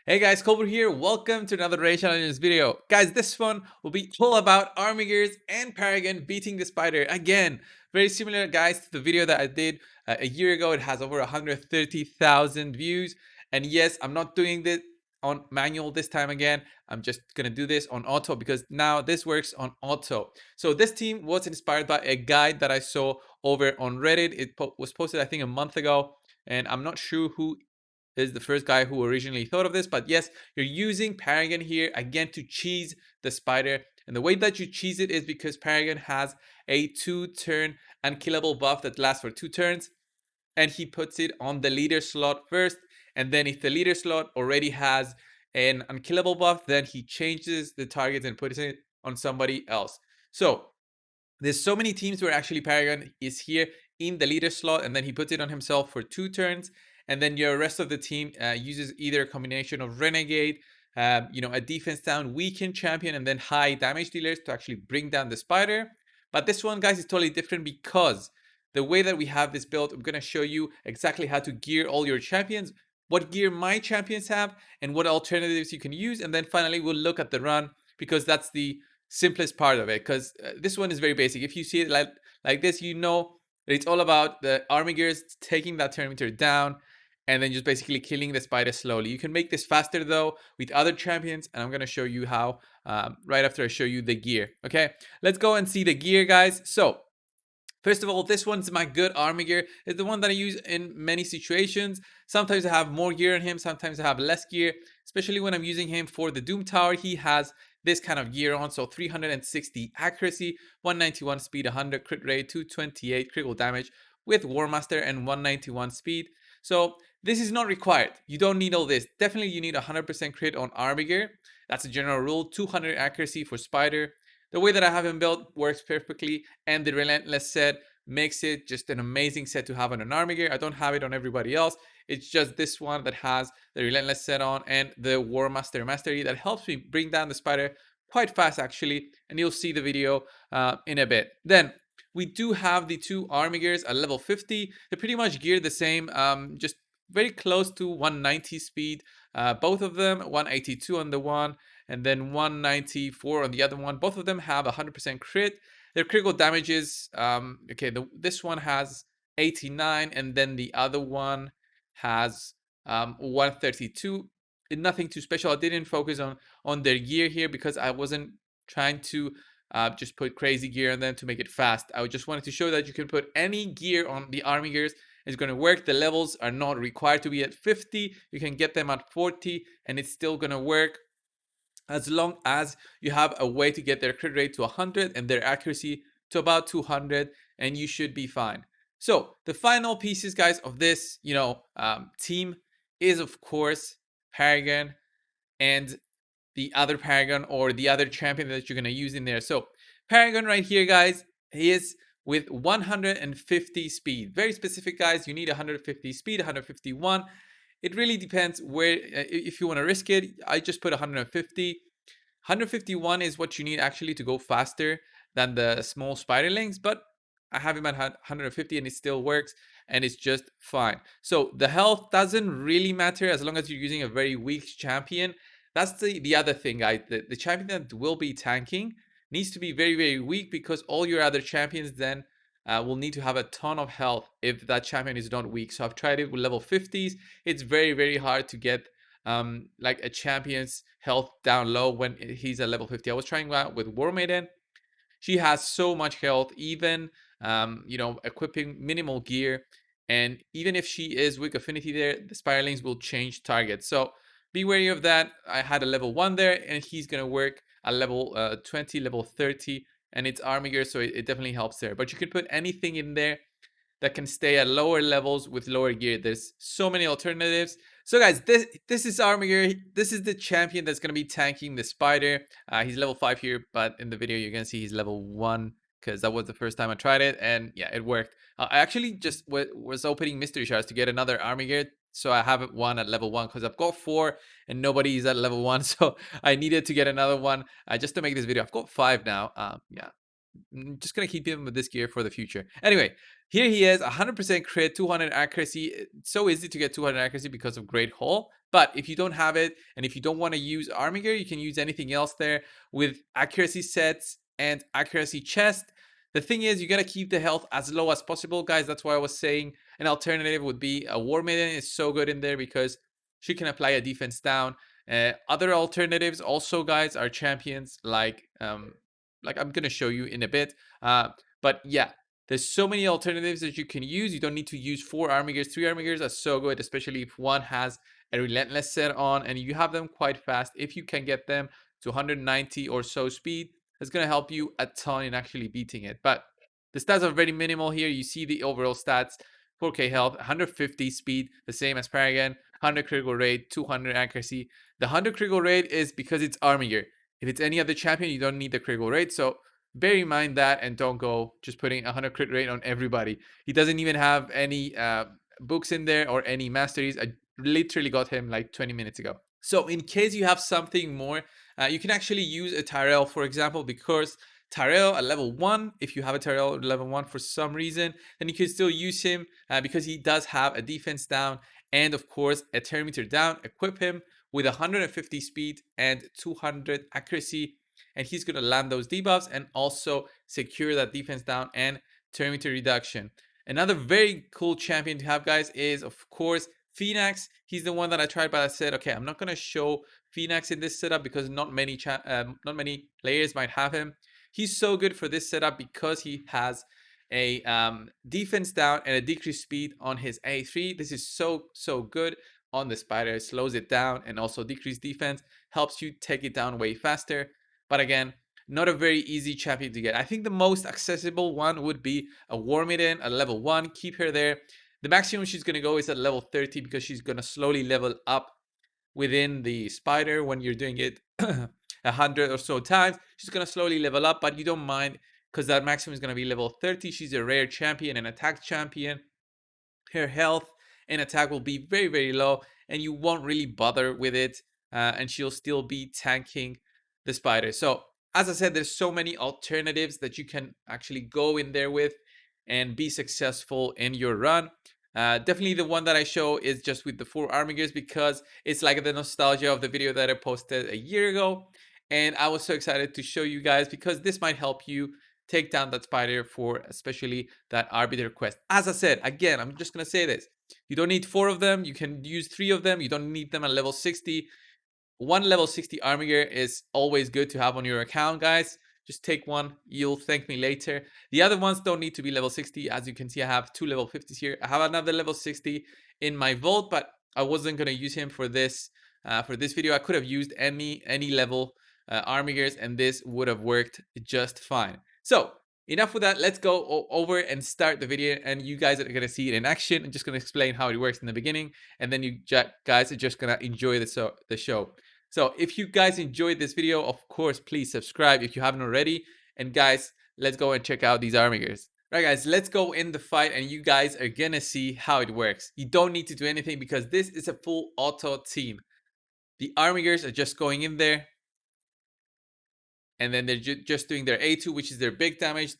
Hey guys, Colbert here. Welcome to another Ray Challenges video. Guys, this one will be all about Armigers and Paragon beating the spider. Again, very similar, guys, to the video that I did a year ago. It has over 130,000 views. And yes, I'm not doing this on manual this time again. I'm just going to do this on auto because now this works on auto. So this team was inspired by a guide that I saw over on Reddit. It was posted, I think, a month ago. And I'm not sure who is the first guy who originally thought of this, but yes, you're using Paragon here again to cheese the spider. And the way that you cheese it is because Paragon has a 2-turn unkillable buff that lasts for 2 turns, and he puts it on the leader slot first. And then if the leader slot already has an unkillable buff, then he changes the target and puts it on somebody else. So there's so many teams where actually Paragon is here in the leader slot and then he puts it on himself for 2 turns, and then your rest of the team uses either a combination of Renegade, a defense down weakened champion, and then high damage dealers to actually bring down the spider. But this one, guys, is totally different because the way that we have this build, I'm going to show you exactly how to gear all your champions, what gear my champions have, and what alternatives you can use. And then finally, we'll look at the run because that's the simplest part of it, because this one is very basic. If you see it like this, you know that it's all about the Armigers taking that Terminator down and then just basically killing the spider slowly. You can make this faster though with other champions, and I'm going to show you how right after I show you the gear. Okay, let's go and see the gear, guys. So first of all, this one's my good Armiger. It's the one that I use in many situations. Sometimes I have more gear on him, sometimes I have less gear, especially when I'm using him for the Doom Tower. He has this kind of gear on, so 360 accuracy, 191 speed, 100 crit rate, 228 critical damage with War Master, and 191 speed. So this is not required. You don't need all this. Definitely you need 100% crit on Armiger. That's a general rule. 200 accuracy for Spider. The way that I have him built works perfectly, and the Relentless set makes it just an amazing set to have on an Armiger. I don't have it on everybody else. It's just this one that has the Relentless set on and the War Master Mastery that helps me bring down the spider quite fast, actually, and you'll see the video in a bit. Then we do have the 2 Armigers at level 50. They're pretty much geared the same, just very close to 190 speed. Both of them, 182 on the one, and then 194 on the other one. Both of them have 100% crit. Their critical damage is, this one has 89, and then the other one has 132. Nothing too special. I didn't focus on their gear here because I wasn't trying to just put crazy gear on them to make it fast. I just wanted to show that you can put any gear on the Armigers. It's going to work. The levels are not required to be at 50. You can get them at 40 and it's still going to work as long as you have a way to get their crit rate to 100 and their accuracy to about 200, and you should be fine. So the final pieces, guys, of this team is of course Paragon and the other Paragon or the other champion that you're going to use in there. So Paragon right here, guys, he is with 150 speed. Very specific, guys. You need 150 speed, 151. It really depends where, if you want to risk it. I just put 150. 151 is what you need actually to go faster than the small spiderlings, but I have him at 150 and it still works and it's just fine. So the health doesn't really matter as long as you're using a very weak champion. That's the other thing, guys. The champion that will be tanking needs to be very, very weak because all your other champions then will need to have a ton of health if that champion is not weak. So I've tried it with level 50s. It's very, very hard to get like a champion's health down low when he's at level 50. I was trying that with War Maiden. She has so much health, even equipping minimal gear, and even if she is weak affinity there, the spiralings will change targets. So be wary of that. I had a level 1 there, and he's gonna work at level 20, level 30, and it's Armiger, so it definitely helps there. But you can put anything in there that can stay at lower levels with lower gear. There's so many alternatives. So guys, this is Armiger. This is the champion that's going to be tanking the spider. He's level 5 here, but in the video you're going to see he's level 1 because that was the first time I tried it, and yeah, it worked. I actually just was opening mystery shards to get another Armiger, so I have one at level 1 because I've got 4 and nobody is at level 1, so I needed to get another one just to make this video. I've got 5 now. Yeah. just gonna keep him with this gear for the future. Anyway, here he is, 100% crit, 200 accuracy. It's so easy to get 200 accuracy because of Great Hall. But if you don't have it, and if you don't want to use Armiger, you can use anything else there with accuracy sets and accuracy chest. The thing is, you gotta keep the health as low as possible, guys. That's why I was saying an alternative would be a War Maiden. It's so good in there because she can apply a defense down. Other alternatives also, guys, are champions like I'm gonna show you in a bit. But yeah, there's so many alternatives that you can use. You don't need to use 4 Armigers. 3 Armigers are so good, especially if one has a relentless set on and you have them quite fast. If you can get them to 190 or so speed, it's gonna help you a ton in actually beating it. But the stats are very minimal here. You see the overall stats: 4k health, 150 speed, the same as Paragon, 100 critical rate, 200 accuracy. The 100 critical rate is because it's Armiger. If it's any other champion, you don't need the critical rate. So bear in mind that, and don't go just putting 100 crit rate on everybody. He doesn't even have any books in there or any masteries. I literally got him like 20 minutes ago. So in case you have something more, you can actually use a Tyrell, for example, because Tyrell at level 1, if you have a Tyrell at level 1 for some reason, then you can still use him because he does have a defense down and of course a turn meter down. Equip him with 150 speed and 200 accuracy, and he's going to land those debuffs and also secure that defense down and turn meter reduction. Another very cool champion to have, guys, is of course Phoenix. He's the one that I tried, but I said, okay, I'm not going to show Phoenix in this setup because not many players might have him. He's so good for this setup because he has a defense down and a decreased speed on his A3. This is so good on the spider. It slows it down and also decreased defense, helps you take it down way faster. But again, not a very easy champion to get. I think the most accessible one would be a War Maiden at level 1. Keep her there. The maximum she's going to go is at level 30 because she's going to slowly level up within the spider when you're doing it 100 or so times. She's going to slowly level up, but you don't mind because that maximum is going to be level 30. She's a rare champion, an attack champion. Her health and attack will be very low and you won't really bother with it, and she'll still be tanking the spider. So as I said, there's so many alternatives that you can actually go in there with and be successful in your run. Definitely the one that I show is just with the 4 Armigers because it's like the nostalgia of the video that I posted a year ago, and I was so excited to show you guys because this might help you take down that spider for especially that arbiter quest. As I said, again, I'm just gonna say this: you don't need 4 of them. You can use 3 of them. You don't need them at level 60. One level 60 Armiger is always good to have on your account, guys. Just take one. You'll thank me later. The other ones don't need to be level 60. As you can see, I have 2 level 50s here. I have another level 60 in my vault, but I wasn't gonna use him for this video. I could have used any level Armigers, and this would have worked just fine. So enough with that. Let's go over and start the video, and you guys are gonna see it in action. I'm just gonna explain how it works in the beginning, and then you guys are just gonna enjoy the show. So if you guys enjoyed this video, of course, please subscribe if you haven't already. And guys, let's go and check out these Armigers. Right, guys, let's go in the fight and you guys are gonna see how it works. You don't need to do anything because this is a full auto team. The Armigers are just going in there, and then they're just doing their A2, which is their big damage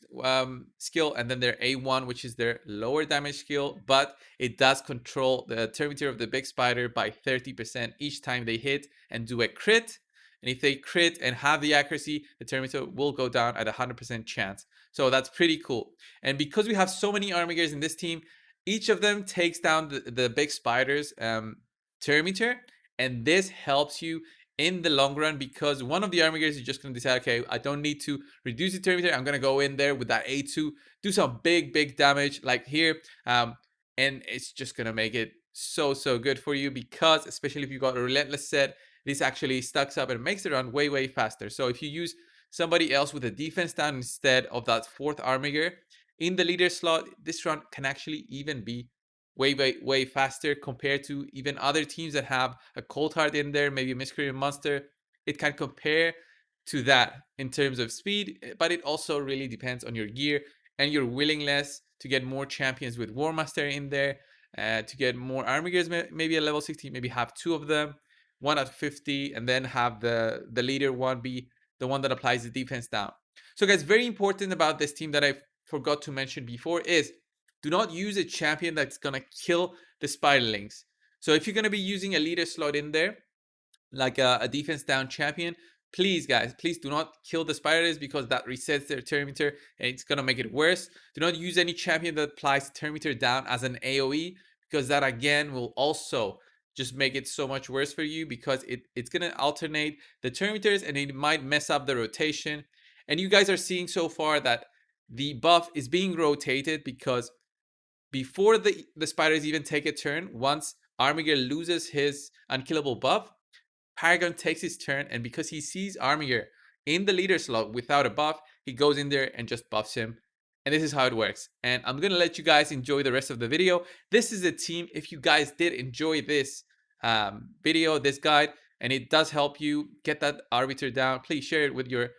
skill, and then their A1, which is their lower damage skill, but it does control the turn meter of the big spider by 30% each time they hit and do a crit. And if they crit and have the accuracy, the turn meter will go down at 100% chance. So that's pretty cool. And because we have so many Armigers in this team, each of them takes down the big spider's turn meter, and this helps you in the long run because one of the Armigers is just going to decide, okay, I don't need to reduce the turn meter. I'm going to go in there with that A2, do some big damage like here, and it's just going to make it so good for you because especially if you got a relentless set, this actually stacks up and makes the run way faster. So if you use somebody else with a defense down instead of that 4th Armiger in the leader slot, this run can actually even be way faster compared to even other teams that have a cold heart in there, maybe a miscreant monster. It can compare to that in terms of speed, but it also really depends on your gear and your willingness to get more champions with War Master in there, to get more Armigers, maybe at level 60, maybe have 2 of them, one at 50, and then have the leader one be the one that applies the defense down. So guys, very important about this team that I forgot to mention before is do not use a champion that's gonna kill the spiderlings. So if you're gonna be using a leader slot in there, like a defense down champion, please guys, please do not kill the spiders, because that resets their turn meter and it's gonna make it worse. Do not use any champion that applies turn meter down as an AoE, because that again will also just make it so much worse for you, because it's gonna alternate the turn meters and it might mess up the rotation. And you guys are seeing so far that the buff is being rotated, because before the spiders even take a turn, once Armiger loses his unkillable buff, Paragon takes his turn, and because he sees Armiger in the leader slot without a buff, he goes in there and just buffs him. And this is how it works. And I'm going to let you guys enjoy the rest of the video. This is a team. If you guys did enjoy this video, this guide, and it does help you get that arbiter down, please share it with your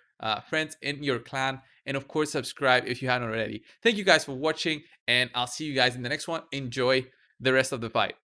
friends in your clan. And of course, subscribe if you haven't already. Thank you guys for watching, and I'll see you guys in the next one. Enjoy the rest of the fight.